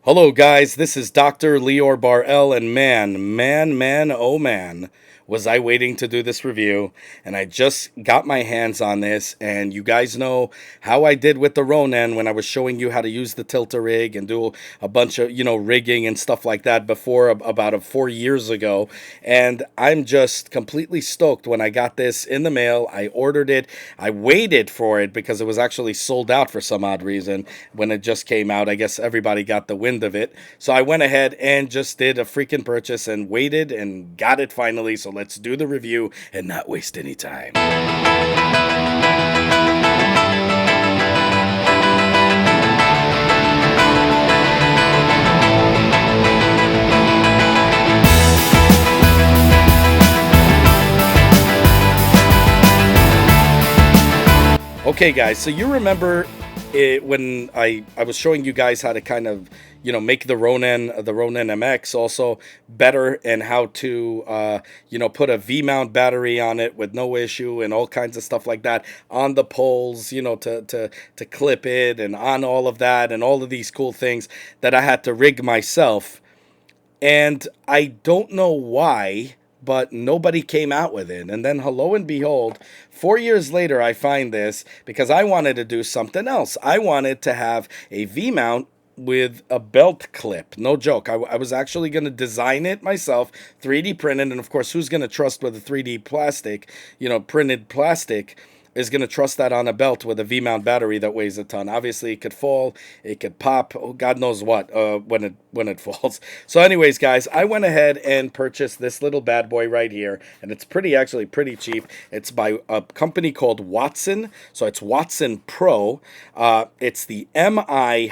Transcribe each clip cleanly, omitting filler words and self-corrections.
Hello, guys. This is Dr. Lior Bar-El, and oh man, was I waiting to do this review, and I just got my hands on this, and you guys know how I did with the Ronin when I was showing you how to use the tilt-a-rig and do a bunch of, rigging and stuff like that before about 4 years ago, and I'm just completely stoked when I got this in the mail. I ordered it. I waited for it because it was actually sold out for some odd reason when it just came out. I guess everybody got the wind of it. So I went ahead and just did a freaking purchase and waited and got it finally. So let's do the review and not waste any time. Okay, guys, so you remember it when I was showing you guys how to kind of, make the Ronin MX also better, and how to, put a V-mount battery on it with no issue and all kinds of stuff like that on the poles, to clip it and on all of that and all of these cool things that I had to rig myself. And I don't know why, but nobody came out with it. And then, hello and behold, 4 years later, I find this because I wanted to do something else. I wanted to have a V mount with a belt clip. No joke. I was actually going to design it myself, 3D printed. And of course, who's going to trust with a 3D plastic, printed plastic? Is going to trust that on a belt with a V-mount battery that weighs a ton. Obviously, it could fall, it could pop, oh, God knows what when it falls. So, anyways, guys, I went ahead and purchased this little bad boy right here, and it's actually pretty cheap. It's by a company called Watson, so it's Watson Pro. It's the MI-VM-BELT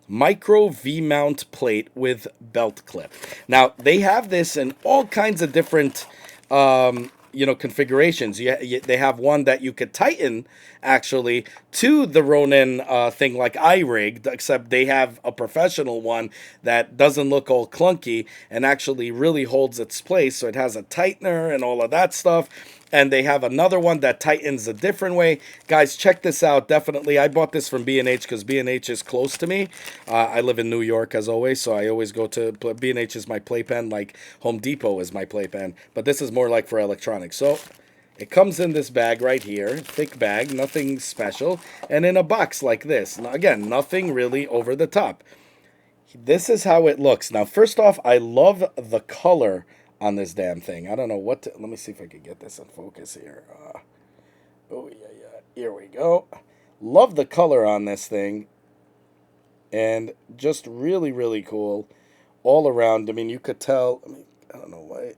micro V-mount plate with belt clip. Now, they have this in all kinds of different configurations. They have one that you could tighten actually to the Ronin thing like I rigged, except they have a professional one that doesn't look all clunky and actually really holds its place. So it has a tightener and all of that stuff. And they have another one that tightens a different way. Guys, check this out. Definitely. I bought this from B&H because B&H is close to me. I live in New York, as always, so I always go to B&H is my playpen, like Home Depot is my playpen. But this is more like for electronics. So it comes in this bag right here. Thick bag, nothing special. And in a box like this. Now, again, nothing really over the top. This is how it looks. Now, first off, I love the color on this damn thing. I don't know what to, let me see if I can get this in focus here. Oh, yeah. Here we go. Love the color on this thing. And just really, really cool all around. I mean, you could tell. I don't know why.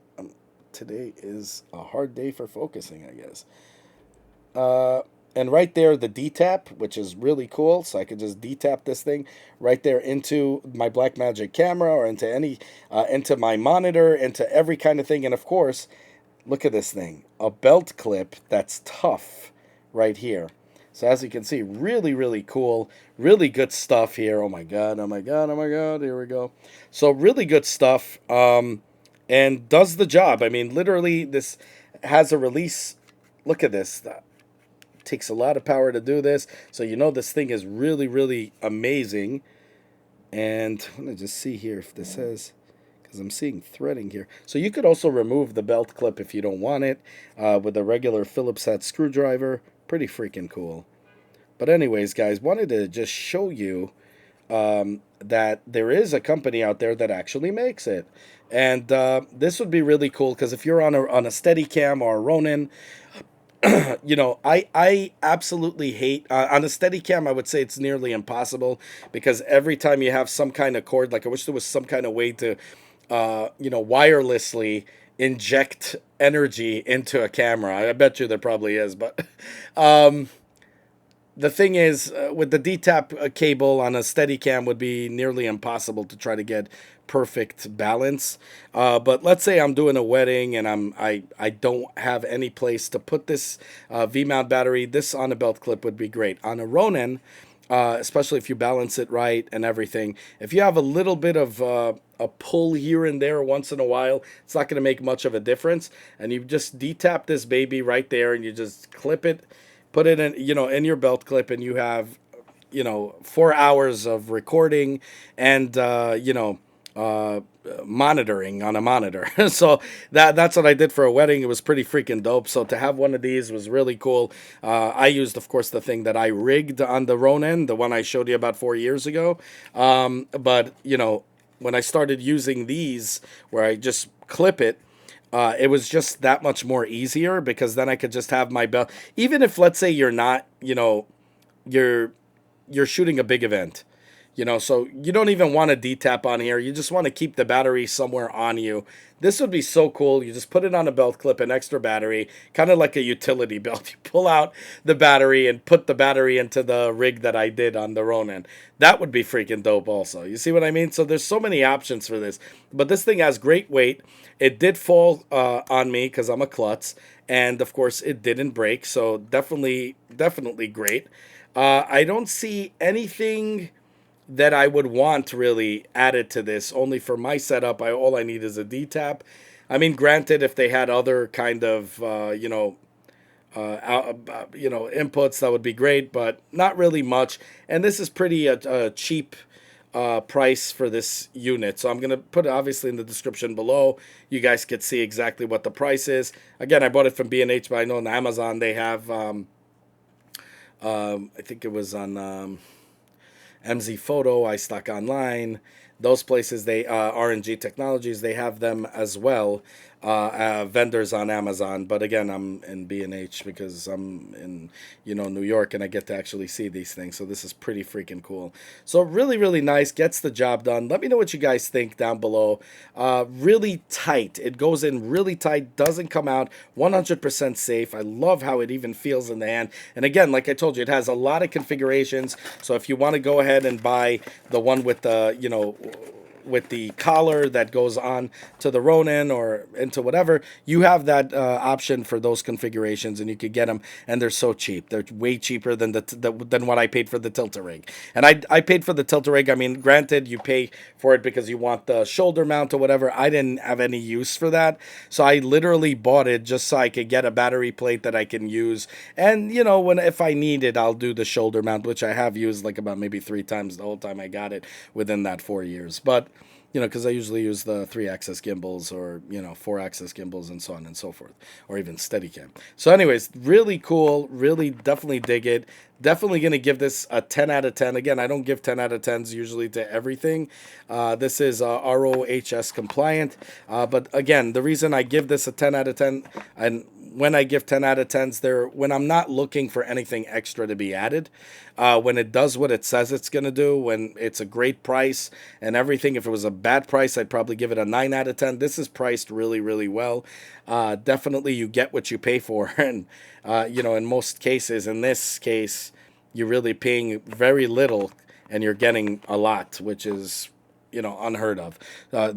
Today is a hard day for focusing, I guess. And right there, the D-tap, which is really cool. So I could just D-tap this thing right there into my Blackmagic camera or into into my monitor, into every kind of thing. And of course, look at this thing, a belt clip that's tough right here. So as you can see, really, really cool, really good stuff here. Oh my God, oh my God, oh my God, here we go. So really good stuff, and does the job. I mean, literally, this has a release. Look at this. Takes a lot of power to do this, so this thing is really, really amazing. And let me just see here if this has, because I'm seeing threading here. So you could also remove the belt clip if you don't want it with a regular Phillips head screwdriver. Pretty freaking cool. But anyways, guys, wanted to just show you that there is a company out there that actually makes it. And this would be really cool, because if you're on a Steadicam or a Ronin, I absolutely hate on a Steadicam. I would say it's nearly impossible, because every time you have some kind of cord, like I wish there was some kind of way to, wirelessly inject energy into a camera. I bet you there probably is, but the thing is, with the D-tap cable on a Steadicam would be nearly impossible to try to get perfect balance. But let's say I'm doing a wedding and I don't have any place to put this V-mount battery. This on a belt clip would be great. On a Ronin, especially if you balance it right and everything, if you have a little bit of a pull here and there once in a while, it's not going to make much of a difference. And you just D-tap this baby right there, and you just clip it, put it in, in your belt clip, and you have 4 hours of recording and uh, monitoring on a monitor. So that's what I did for a wedding. It was pretty freaking dope. So to have one of these was really cool. I used, of course, the thing that I rigged on the Ronin, the one I showed you about 4 years ago. But when I started using these, where I just clip it, it was just that much more easier because then I could just have my belt. Even if, let's say, you're not, you're you're shooting a big event. So you don't even want a D-tap on here. You just want to keep the battery somewhere on you. This would be so cool. You just put it on a belt clip, an extra battery, kind of like a utility belt. You pull out the battery and put the battery into the rig that I did on the Ronin. That would be freaking dope also. You see what I mean? So there's so many options for this. But this thing has great weight. It did fall on me because I'm a klutz. And of course, it didn't break. So definitely, definitely great. I don't see anything that I would want really added to this. Only for my setup, all I need is a D-tap. I mean, granted, if they had other kind of inputs, that would be great, but not really much. And this is pretty a cheap price for this unit. So I'm gonna put it obviously in the description below. You guys could see exactly what the price is. Again, I bought it from B&H, but I know on Amazon they have. I think it was on. MZ Photo, iStock Online, those places, they R&G Technologies, they have them as well. Vendors on Amazon, but again, I'm in B&H because I'm in New York, and I get to actually see these things. So this is pretty freaking cool. So really, really nice, gets the job done. Let me know what you guys think down below. Really tight. It goes in really tight, doesn't come out, 100% safe. I love how it even feels in the hand. And again, like I told you, it has a lot of configurations. So if you want to go ahead and buy the one with the with the collar that goes on to the Ronin or into whatever, you have that option for those configurations, and you could get them, and they're so cheap. They're way cheaper than than what I paid for the Tilt-A-Rig. And I paid for the Tilt-A-Rig. I mean, granted, you pay for it because you want the shoulder mount or whatever. I didn't have any use for that, so I literally bought it just so I could get a battery plate that I can use. And if I need it, I'll do the shoulder mount, which I have used like about maybe 3 times the whole time I got it within that 4 years. But because I usually use the 3-axis gimbals or 4-axis gimbals and so on and so forth, or even Steadicam. So anyways, really cool, really definitely dig it. Definitely going to give this a 10 out of 10. Again, I don't give 10 out of 10s usually to everything. This is ROHS compliant. But again, the reason I give this a 10 out of 10, and when I give 10 out of 10s, when I'm not looking for anything extra to be added, when it does what it says it's going to do, when it's a great price and everything. If it was a bad price, I'd probably give it a 9 out of 10. This is priced really, really well. Definitely you get what you pay for. And, in most cases, in this case, you're really paying very little and you're getting a lot, which is unheard of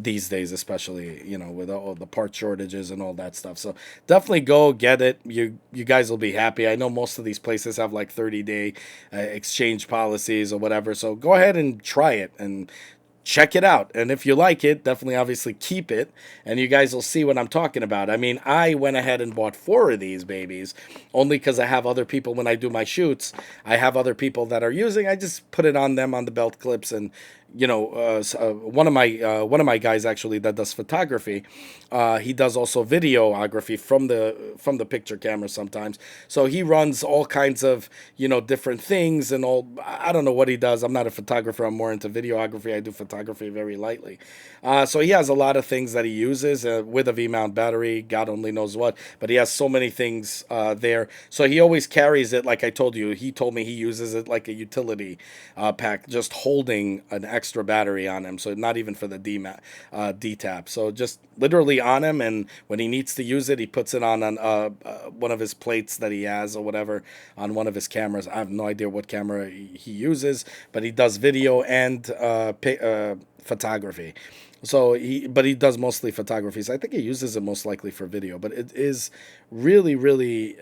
these days, especially with all the part shortages and all that stuff. So definitely go get it. You guys will be happy. I know most of these places have like 30-day exchange policies or whatever. So go ahead and try it and check it out. And if you like it, definitely obviously keep it, and you guys will see what I'm talking about. I mean, I went ahead and bought 4 of these babies only because I have other people when I do my shoots. I have other people that are using. I just put it on them on the belt clips. And one of my guys actually that does photography, he does also videography from the picture camera sometimes. So he runs all kinds of different things and all. I don't know what he does. I'm not a photographer. I'm more into videography. I do photography very lightly. So he has a lot of things that he uses with a V-mount battery. God only knows what, but he has so many things there. So he always carries it. Like I told you, he told me he uses it like a utility pack, just holding an extra battery on him, so not even for the D-tap. So just literally on him, and when he needs to use it, he puts it on one of his plates that he has or whatever on one of his cameras. I have no idea what camera he uses, but he does video and photography. So he does mostly photography. So I think he uses it most likely for video, but it is really, really,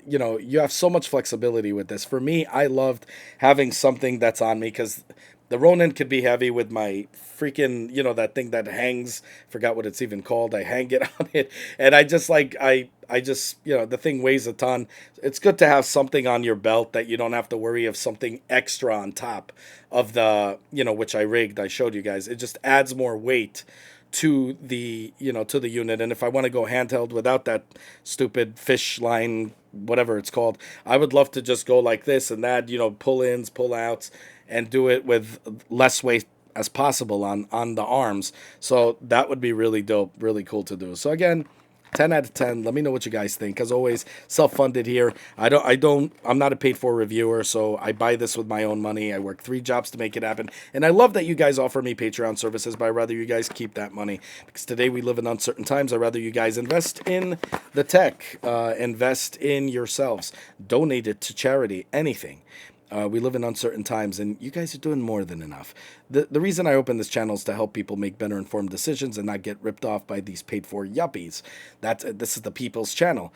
you have so much flexibility with this. For me, I loved having something that's on me because the Ronin could be heavy with my freaking, that thing that hangs. Forgot what it's even called. I hang it on it, and I just I I just, the thing weighs a ton. It's good to have something on your belt that you don't have to worry of something extra on top of the, which I rigged. I showed you guys. It just adds more weight to the, to the unit. And if I want to go handheld without that stupid fish line, whatever it's called, I would love to just go like this and that, pull ins, pull outs, and do it with less weight as possible on the arms. So that would be really dope, really cool to do. So again, 10 out of 10. Let me know what you guys think. As always, self-funded here. I'm not a paid-for reviewer, so I buy this with my own money. I work 3 jobs to make it happen. And I love that you guys offer me Patreon services, but I'd rather you guys keep that money. Because today we live in uncertain times. I'd rather you guys invest in the tech, invest in yourselves, donate it to charity, anything. We live in uncertain times, and you guys are doing more than enough. The reason I open this channel is to help people make better informed decisions and not get ripped off by these paid-for yuppies. This is the people's channel.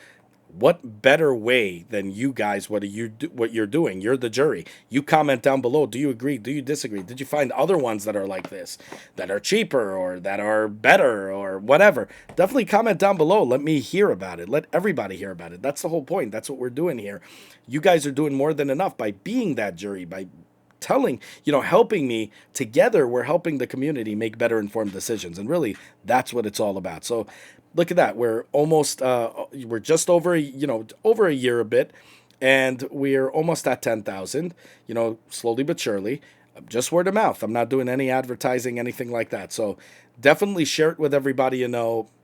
What better way than you guys, what you're doing? You're the jury. You comment down below. Do you agree? Do you disagree? Did you find other ones that are like this, that are cheaper or that are better or whatever? Definitely comment down below. Let me hear about it. Let everybody hear about it. That's the whole point. That's what we're doing here. You guys are doing more than enough by being that jury, by telling, helping me. Together, we're helping the community make better informed decisions. And really, that's what it's all about. So look at that. We're almost, we're just over, over a year a bit, and we're almost at 10,000, slowly but surely. Just word of mouth. I'm not doing any advertising, anything like that. So definitely share it with everybody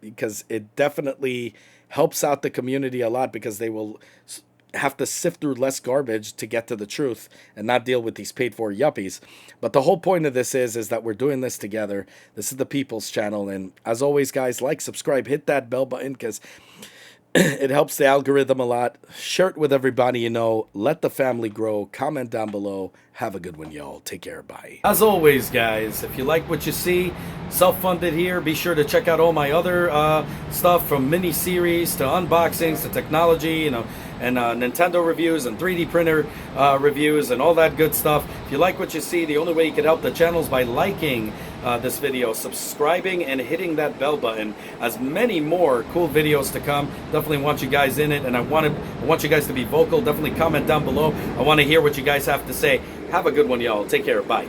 because it definitely helps out the community a lot, because they will have to sift through less garbage to get to the truth and not deal with these paid-for yuppies. But the whole point of this is that we're doing this together. This is the people's channel. And as always, guys, like, subscribe, hit that bell button, because it helps the algorithm a lot. Share it with everybody you know. Let the family grow. Comment down below. Have a good one, y'all. Take care. Bye. As always, guys, if you like what you see, self-funded here, be sure to check out all my other stuff, from mini-series to unboxings to technology, and Nintendo reviews and 3D printer reviews and all that good stuff. If you like what you see, the only way you can help the channel is by liking this video, subscribing, and hitting that bell button. As many more cool videos to come. Definitely want you guys in it, and I want you guys to be vocal. Definitely comment down below. I want to hear what you guys have to say. Have a good one, y'all. Take care. Bye.